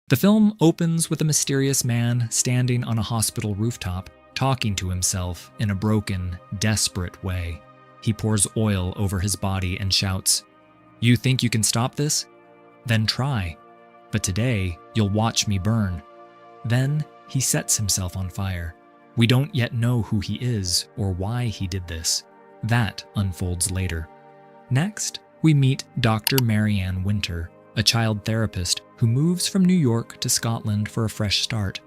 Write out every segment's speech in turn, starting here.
The film opens with a mysterious man standing on a hospital rooftop, talking to himself in a broken, desperate way. He pours oil over his body and shouts, "You think you can stop this? Then try. But today, you'll watch me burn." Then he sets himself on fire. We don't yet know who he is or why he did this. That unfolds later. Next, we meet Dr. Marianne Winter, a child therapist who moves from New York to Scotland for a fresh start.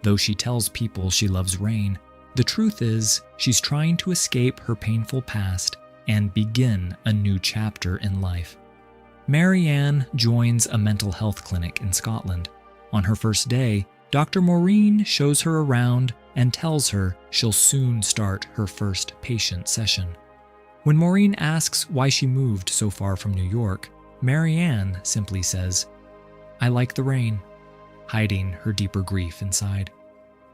Though she tells people she loves rain, the truth is she's trying to escape her painful past and begin a new chapter in life. Marianne joins a mental health clinic in Scotland. On her first day, Dr. Maureen shows her around and tells her she'll soon start her first patient session. When Maureen asks why she moved so far from New York, Marianne simply says, "I like the rain," hiding her deeper grief inside.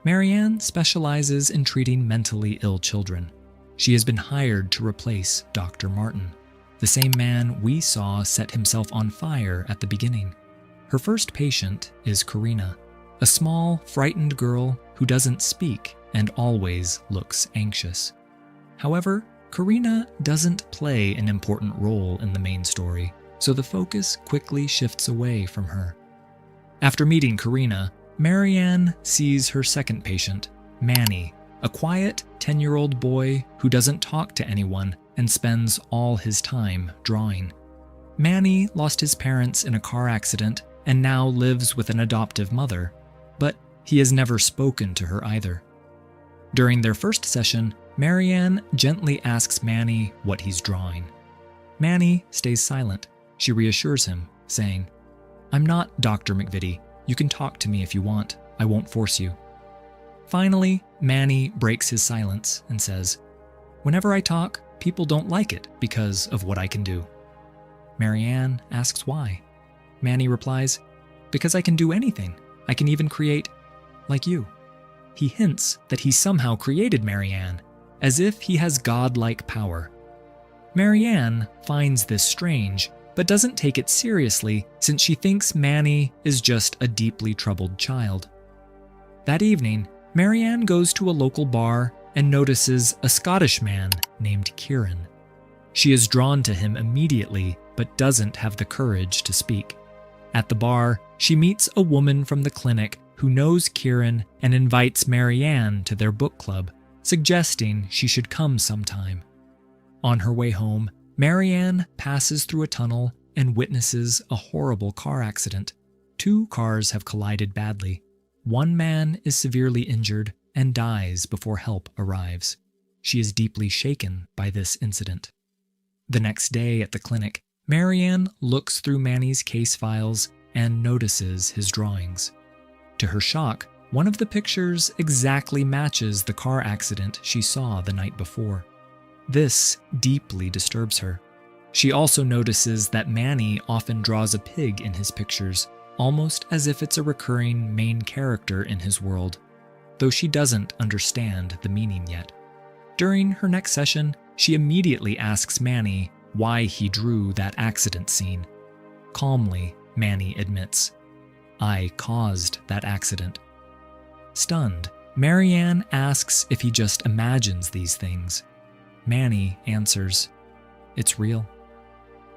Marianne specializes in treating mentally ill children. She has been hired to replace Dr. Martin, the same man we saw set himself on fire at the beginning. Her first patient is Karina, a small, frightened girl who doesn't speak and always looks anxious. However, Karina doesn't play an important role in the main story, so the focus quickly shifts away from her. After meeting Karina, Marianne sees her second patient, Manny, a quiet 10-year-old boy who doesn't talk to anyone and spends all his time drawing. Manny lost his parents in a car accident and now lives with an adoptive mother, but he has never spoken to her either. During their first session, Marianne gently asks Manny what he's drawing. Manny stays silent. She reassures him, saying, "I'm not Dr. McVitie. You can talk to me if you want. I won't force you." Finally, Manny breaks his silence and says, "Whenever I talk, people don't like it because of what I can do." Marianne asks why. Manny replies, "Because I can do anything. I can even create, like you." He hints that he somehow created Marianne, as if he has godlike power. Marianne finds this strange, but doesn't take it seriously since she thinks Manny is just a deeply troubled child. That evening, Marianne goes to a local bar and notices a Scottish man named Kieran. She is drawn to him immediately, but doesn't have the courage to speak. At the bar, she meets a woman from the clinic who knows Kieran and invites Marianne to their book club, suggesting she should come sometime. On her way home, Marianne passes through a tunnel and witnesses a horrible car accident. 2 cars have collided badly. One man is severely injured and dies before help arrives. She is deeply shaken by this incident. The next day at the clinic, Marianne looks through Manny's case files and notices his drawings. To her shock, one of the pictures exactly matches the car accident she saw the night before. This deeply disturbs her. She also notices that Manny often draws a pig in his pictures, almost as if it's a recurring main character in his world, though she doesn't understand the meaning yet. During her next session, she immediately asks Manny why he drew that accident scene. Calmly, Manny admits, "I caused that accident." Stunned, Marianne asks if he just imagines these things. Manny answers, "It's real.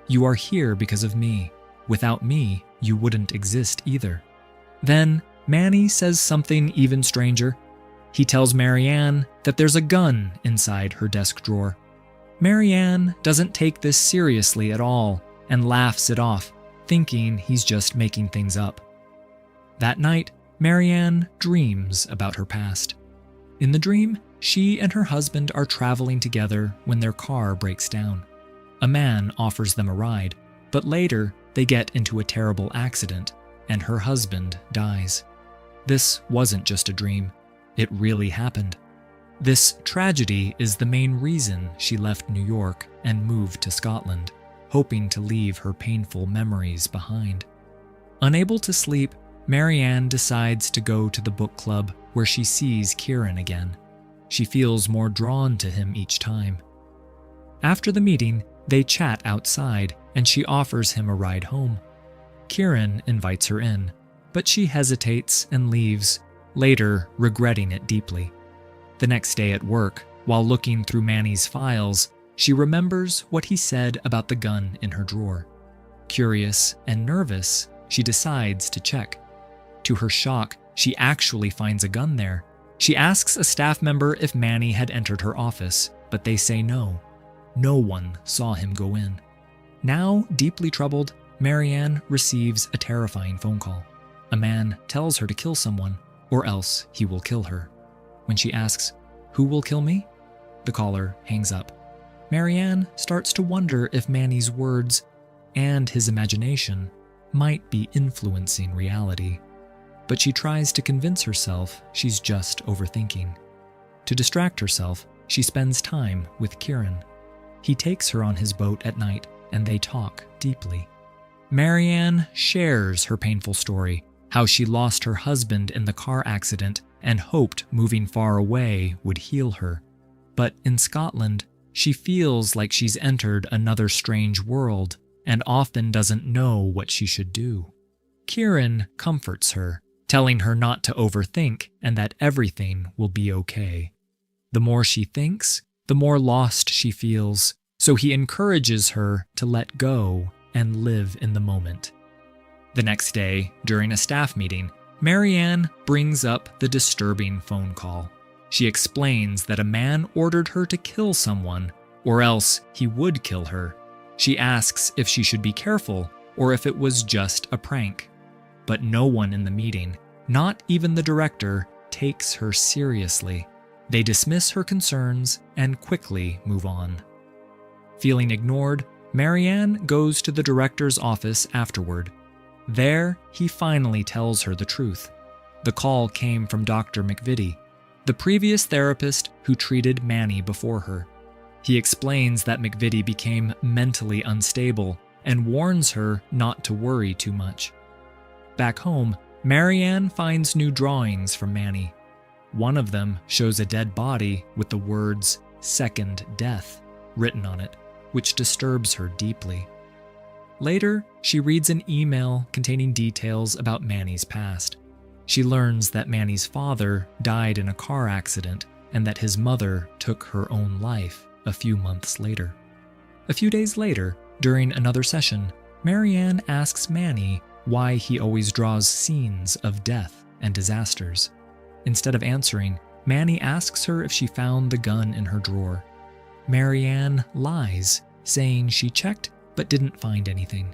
You are here because of me. Without me, you wouldn't exist either." Then, Manny says something even stranger. He tells Marianne that there's a gun inside her desk drawer. Marianne doesn't take this seriously at all and laughs it off, thinking he's just making things up. That night, Marianne dreams about her past. In the dream, she and her husband are traveling together when their car breaks down. A man offers them a ride, but later they get into a terrible accident and her husband dies. This wasn't just a dream, it really happened. This tragedy is the main reason she left New York and moved to Scotland, hoping to leave her painful memories behind. Unable to sleep, Marianne decides to go to the book club where she sees Kieran again. She feels more drawn to him each time. After the meeting, they chat outside and she offers him a ride home. Kieran invites her in. but she hesitates and leaves, later regretting it deeply. The next day at work, while looking through Manny's files, she remembers what he said about the gun in her drawer. Curious and nervous, she decides to check. To her shock, she actually finds a gun there. She asks a staff member if Manny had entered her office, but they say no. No one saw him go in. Now, deeply troubled, Marianne receives a terrifying phone call. A man tells her to kill someone, or else he will kill her. When she asks, "Who will kill me?" the caller hangs up. Marianne starts to wonder if Manny's words and his imagination might be influencing reality. But she tries to convince herself she's just overthinking. To distract herself, she spends time with Kieran. He takes her on his boat at night, and they talk deeply. Marianne shares her painful story, how she lost her husband in the car accident and hoped moving far away would heal her. But in Scotland, she feels like she's entered another strange world and often doesn't know what she should do. Kieran comforts her, telling her not to overthink and that everything will be okay. The more she thinks, the more lost she feels, so he encourages her to let go and live in the moment. The next day, during a staff meeting, Marianne brings up the disturbing phone call. She explains that a man ordered her to kill someone, or else he would kill her. She asks if she should be careful or if it was just a prank. But no one in the meeting, not even the director, takes her seriously. They dismiss her concerns and quickly move on. Feeling ignored, Marianne goes to the director's office afterward. There, he finally tells her the truth. The call came from Dr. McVitie, the previous therapist who treated Manny before her. He explains that McVitie became mentally unstable and warns her not to worry too much. Back home, Marianne finds new drawings from Manny. One of them shows a dead body with the words "Second Death" written on it, which disturbs her deeply. Later, she reads an email containing details about Manny's past. She learns that Manny's father died in a car accident and that his mother took her own life a few months later. A few days later, during another session, Marianne asks Manny why he always draws scenes of death and disasters. Instead of answering, Manny asks her if she found the gun in her drawer. Marianne lies, saying she checked but didn't find anything.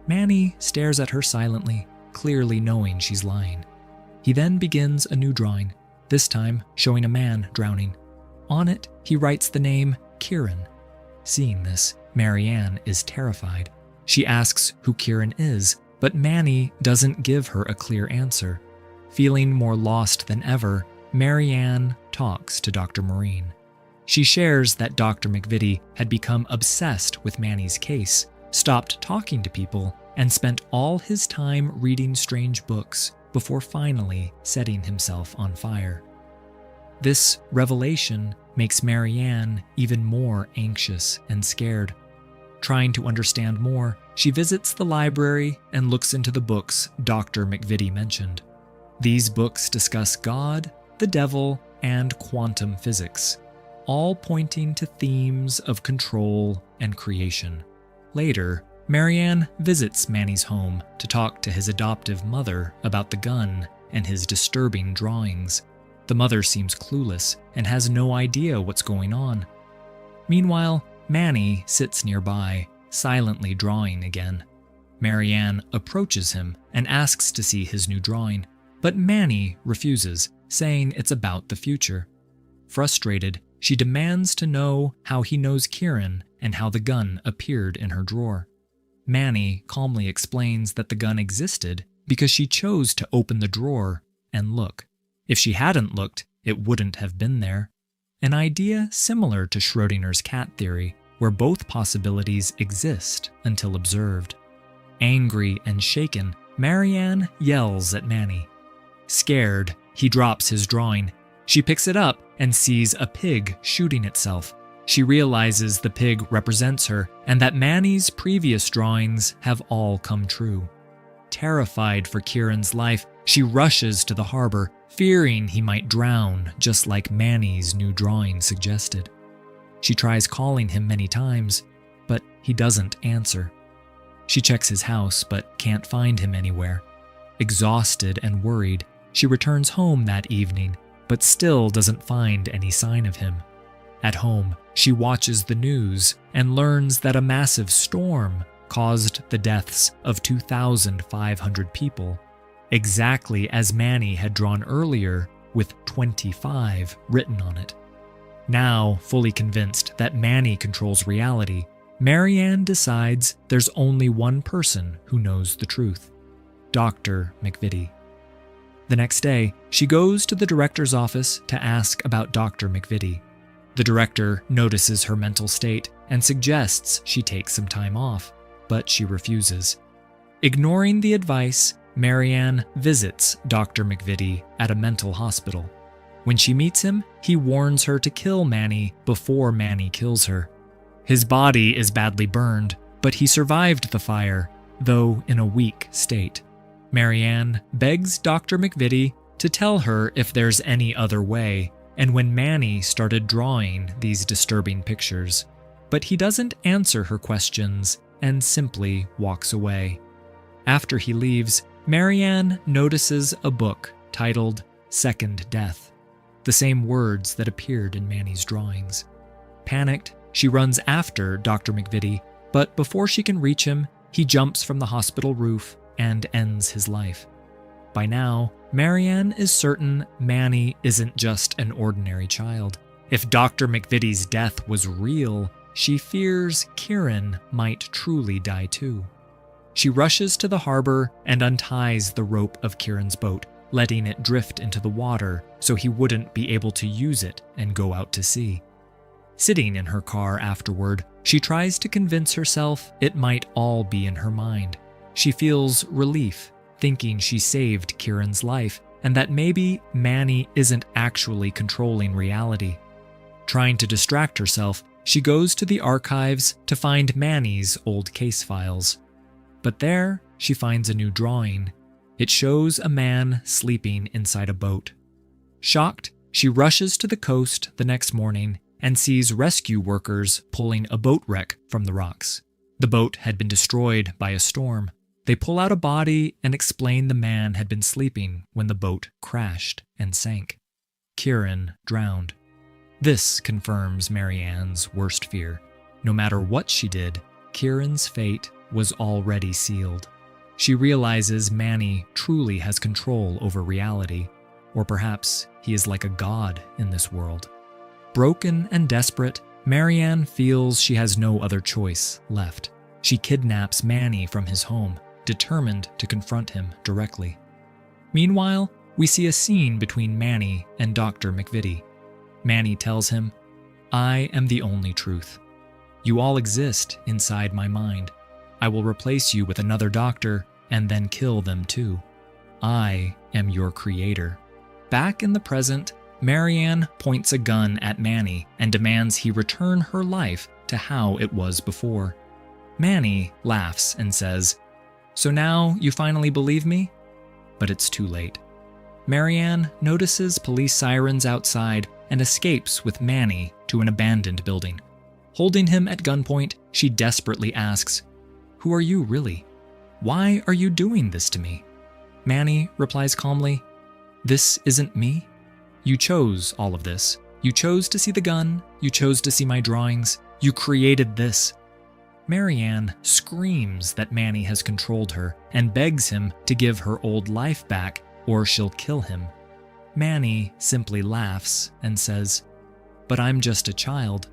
Manny stares at her silently, clearly knowing she's lying. He then begins a new drawing, this time showing a man drowning. On it, he writes the name Kieran. Seeing this, Marianne is terrified. She asks who Kieran is, but Manny doesn't give her a clear answer. Feeling more lost than ever, Marianne talks to Dr. Marine. She shares that Dr. McVitie had become obsessed with Manny's case, stopped talking to people, and spent all his time reading strange books before finally setting himself on fire. This revelation makes Marianne even more anxious and scared. Trying to understand more, she visits the library and looks into the books Dr. McVitie mentioned. These books discuss God, the devil, and quantum physics, all pointing to themes of control and creation. Later, Marianne visits Manny's home to talk to his adoptive mother about the gun and his disturbing drawings. The mother seems clueless and has no idea what's going on. Meanwhile, Manny sits nearby, silently drawing again. Marianne approaches him and asks to see his new drawing, but Manny refuses, saying it's about the future. Frustrated, she demands to know how he knows Kieran and how the gun appeared in her drawer. Manny calmly explains that the gun existed because she chose to open the drawer and look. If she hadn't looked, it wouldn't have been there. An idea similar to Schrödinger's cat theory, where both possibilities exist until observed. Angry and shaken, Marianne yells at Manny. Scared, he drops his drawing. She picks it up and sees a pig shooting itself. She realizes the pig represents her and that Manny's previous drawings have all come true. Terrified for Kieran's life, she rushes to the harbor, fearing he might drown, just like Manny's new drawing suggested. She tries calling him many times, but he doesn't answer. She checks his house, but can't find him anywhere. Exhausted and worried, she returns home that evening, but still doesn't find any sign of him. At home, she watches the news and learns that a massive storm caused the deaths of 2,500 people, exactly as Manny had drawn earlier with 25 written on it. Now, fully convinced that Manny controls reality, Marianne decides there's only one person who knows the truth: Dr. McVitie. The next day, she goes to the director's office to ask about Dr. McVitie. The director notices her mental state and suggests she take some time off, but she refuses. Ignoring the advice, Marianne visits Dr. McVitie at a mental hospital. When she meets him, he warns her to kill Manny before Manny kills her. His body is badly burned, but he survived the fire, though in a weak state. Marianne begs Dr. McVitie to tell her if there's any other way, and when Manny started drawing these disturbing pictures. But he doesn't answer her questions and simply walks away. After he leaves, Marianne notices a book titled Second Death, the same words that appeared in Manny's drawings. Panicked, she runs after Dr. McVitie, but before she can reach him, he jumps from the hospital roof and ends his life. By now, Marianne is certain Manny isn't just an ordinary child. If Dr. McVitie's death was real, she fears Kieran might truly die too. She rushes to the harbor and unties the rope of Kieran's boat, letting it drift into the water so he wouldn't be able to use it and go out to sea. Sitting in her car afterward, she tries to convince herself it might all be in her mind. She feels relief, thinking she saved Kieran's life and that maybe Manny isn't actually controlling reality. Trying to distract herself, she goes to the archives to find Manny's old case files. But there, she finds a new drawing. It shows a man sleeping inside a boat. Shocked, she rushes to the coast the next morning and sees rescue workers pulling a boat wreck from the rocks. The boat had been destroyed by a storm. They pull out a body and explain the man had been sleeping when the boat crashed and sank. Kieran drowned. This confirms Marianne's worst fear. No matter what she did, Kieran's fate was already sealed. She realizes Manny truly has control over reality, or perhaps he is like a god in this world. Broken and desperate, Marianne feels she has no other choice left. She kidnaps Manny from his home, determined to confront him directly. Meanwhile, we see a scene between Manny and Dr. McVitie. Manny tells him, "I am the only truth. You all exist inside my mind. I will replace you with another doctor and then kill them too. I am your creator." Back in the present, Marianne points a gun at Manny and demands he return her life to how it was before. Manny laughs and says, "So now you finally believe me?" But it's too late. Marianne notices police sirens outside and escapes with Manny to an abandoned building. Holding him at gunpoint, she desperately asks, "Who are you really? Why are you doing this to me?" Manny replies calmly, "This isn't me. You chose all of this. You chose to see the gun. You chose to see my drawings. You created this." Marianne screams that Manny has controlled her and begs him to give her old life back or she'll kill him. Manny simply laughs and says, "But I'm just a child."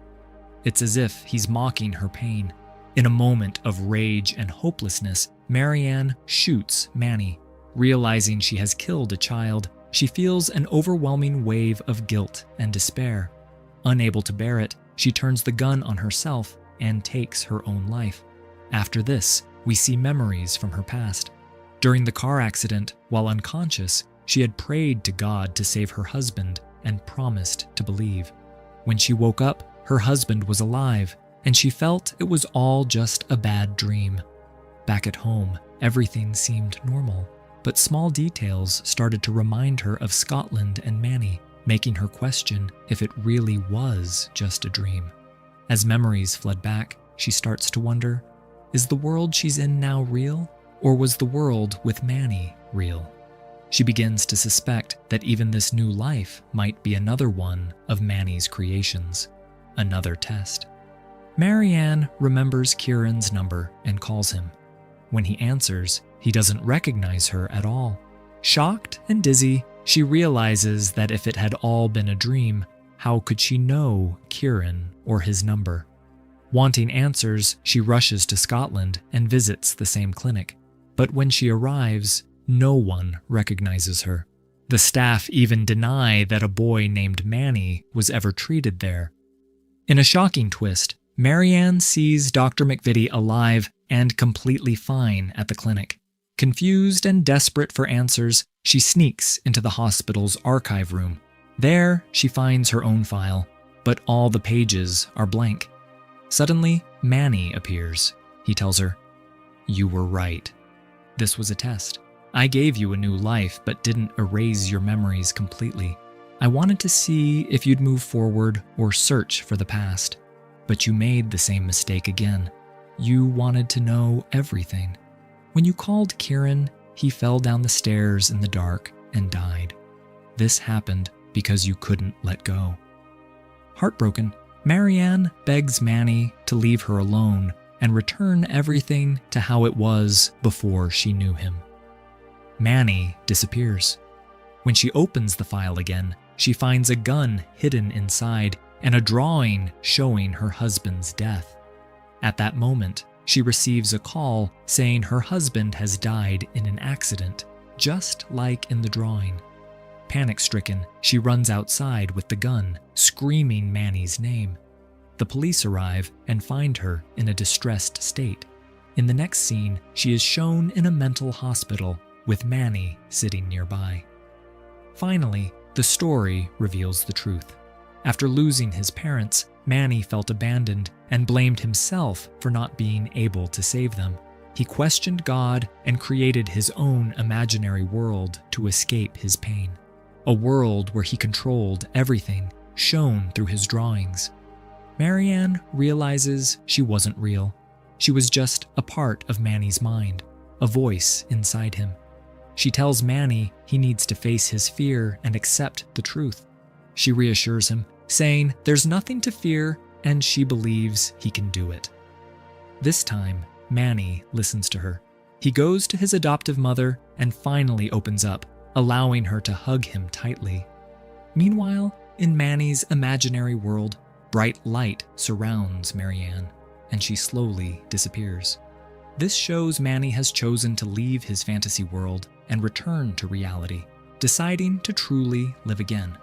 It's as if he's mocking her pain. In a moment of rage and hopelessness, Marianne shoots Manny. Realizing she has killed a child, she feels an overwhelming wave of guilt and despair. Unable to bear it, she turns the gun on herself and takes her own life. After this, we see memories from her past. During the car accident, while unconscious, she had prayed to God to save her husband and promised to believe. When she woke up, her husband was alive, and she felt it was all just a bad dream. Back at home, Everything seemed normal, but small details started to remind her of Scotland and Manny, making her question if it really was just a dream. As memories flood back, she starts to wonder, is the world she's in now real, or was the world with Manny real? She begins to suspect that even this new life might be another one of Manny's creations, another test. Marianne remembers Kieran's number and calls him. When he answers, he doesn't recognize her at all. Shocked and dizzy, she realizes that if it had all been a dream, how could she know Kieran or his number? Wanting answers, she rushes to Scotland and visits the same clinic. But when she arrives, no one recognizes her. The staff even deny that a boy named Manny was ever treated there. In a shocking twist, Marianne sees Dr. McVitie alive and completely fine at the clinic. Confused and desperate for answers, she sneaks into the hospital's archive room. There, she finds her own file, but all the pages are blank. Suddenly, Manny appears. He tells her, "You were right. This was a test. I gave you a new life, but didn't erase your memories completely. I wanted to see if you'd move forward or search for the past. But you made the same mistake again. You wanted to know everything. When you called Kieran, he fell down the stairs in the dark and died. This happened because you couldn't let go." Heartbroken, Marianne begs Manny to leave her alone and return everything to how it was before she knew him. Manny disappears. When she opens the file again, she finds a gun hidden inside and a drawing showing her husband's death. At that moment, she receives a call saying her husband has died in an accident, just like in the drawing. Panic-stricken, she runs outside with the gun, screaming Manny's name. The police arrive and find her in a distressed state. In the next scene, she is shown in a mental hospital with Manny sitting nearby. Finally, the story reveals the truth. After losing his parents, Manny felt abandoned and blamed himself for not being able to save them. He questioned God and created his own imaginary world to escape his pain. A world where he controlled everything, shown through his drawings. Marianne realizes she wasn't real. She was just a part of Manny's mind, a voice inside him. She tells Manny he needs to face his fear and accept the truth. She reassures him, saying there's nothing to fear and she believes he can do it. This time, Manny listens to her. He goes to his adoptive mother and finally opens up, allowing her to hug him tightly. Meanwhile, in Manny's imaginary world, bright light surrounds Marianne, and she slowly disappears. This shows Manny has chosen to leave his fantasy world and return to reality, deciding to truly live again.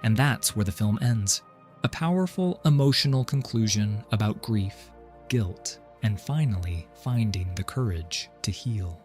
And that's where the film ends. A powerful emotional conclusion about grief, guilt, and finally finding the courage to heal.